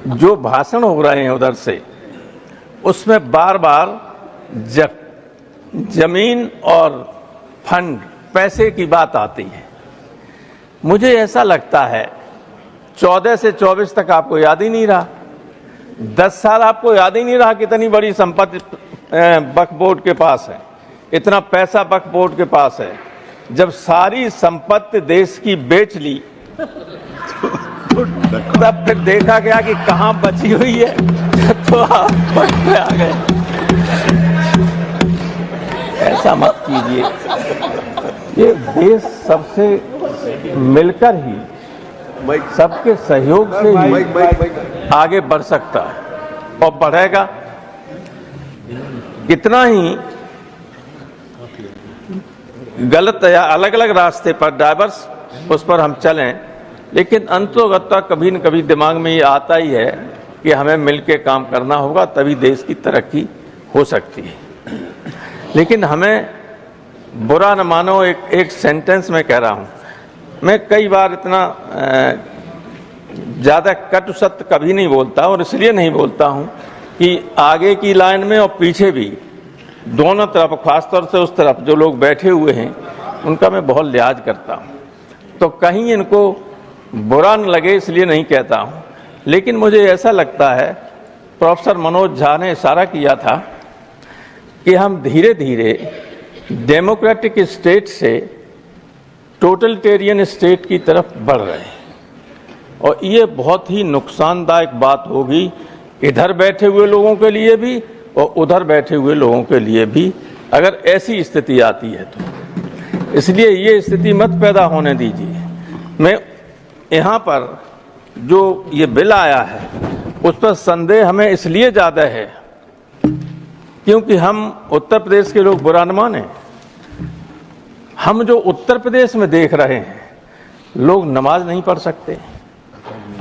जो भाषण हो रहे हैं उधर से, उसमें बार बार जमीन और फंड, पैसे की बात आती है। मुझे ऐसा लगता है 14 से 24 तक आपको याद ही नहीं रहा, 10 साल आपको याद ही नहीं रहा कितनी बड़ी संपत्ति वक्फ बोर्ड के पास है, इतना पैसा वक्फ बोर्ड के पास है। जब सारी संपत्ति देश की बेच ली तब फिर देखा गया कि कहां बची हुई है, तो आप वक्त पे आ गए। ऐसा मत कीजिए। ये देश सबसे मिलकर ही, सबके सहयोग से ही आगे बढ़ सकता है और बढ़ेगा। कितना ही गलत या अलग अलग रास्ते पर डाइवर्स उस पर हम चलें, लेकिन अंततोगत्वा कभी न कभी दिमाग में ये आता ही है कि हमें मिलकर काम करना होगा, तभी देश की तरक्की हो सकती है। लेकिन हमें बुरा न मानो, एक सेंटेंस में कह रहा हूँ, मैं कई बार इतना ज़्यादा कटु सत्य कभी नहीं बोलता, और इसलिए नहीं बोलता हूँ कि आगे की लाइन में और पीछे भी दोनों तरफ, खासतौर से उस तरफ जो लोग बैठे हुए हैं, उनका मैं बहुत लिहाज करता हूँ, तो कहीं इनको बुरा न लगे इसलिए नहीं कहता हूँ। लेकिन मुझे ऐसा लगता है, प्रोफेसर मनोज झा ने इशारा किया था कि हम धीरे धीरे डेमोक्रेटिक स्टेट से टोटलिटेरियन स्टेट की तरफ बढ़ रहे हैं, और ये बहुत ही नुकसानदायक बात होगी इधर बैठे हुए लोगों के लिए भी और उधर बैठे हुए लोगों के लिए भी, अगर ऐसी स्थिति आती है तो। इसलिए ये स्थिति मत पैदा होने दीजिए। मैं यहाँ पर जो ये बिल आया है उस पर संदेह हमें इसलिए ज़्यादा है क्योंकि हम उत्तर प्रदेश के लोग बुरा न माने, हम जो उत्तर प्रदेश में देख रहे हैं, लोग नमाज नहीं पढ़ सकते,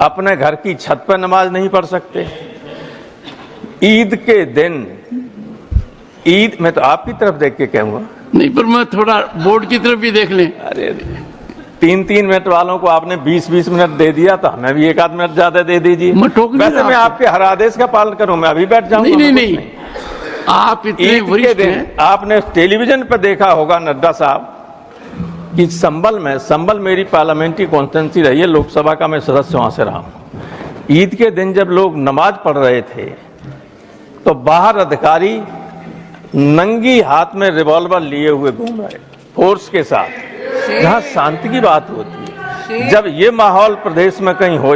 अपने घर की छत पर नमाज नहीं पढ़ सकते। ईद के दिन, ईद, मैं तो आपकी तरफ देख के कहूँगा, नहीं पर मैं थोड़ा बोर्ड की तरफ भी देख लें। अरे 3-3 मिनट वालों को आपने 20-20 मिनट दे दिया, तो हमें भी 1 आध मिनट ज्यादा दे दीजिए। वैसे मैं आपके हर आदेश का पालन करूं, मैं अभी बैठ जाऊंगा। नहीं, आप इतने वरिष्ठ हैं। आपने टेलीविजन पर देखा होगा नड्डा साहब कि संबल मेरी पार्लियामेंट्री कॉन्स्टिट्यूंसी रही है, लोकसभा का मैं सदस्य वहां से रहा हूं। ईद के दिन जब लोग नमाज पढ़ रहे थे तो बाहर अधिकारी नंगी हाथ में रिवॉल्वर लिए हुए घूम रहे, फोर्स के साथ, जहां शांति की बात होती है। जब ये माहौल प्रदेश में कहीं हो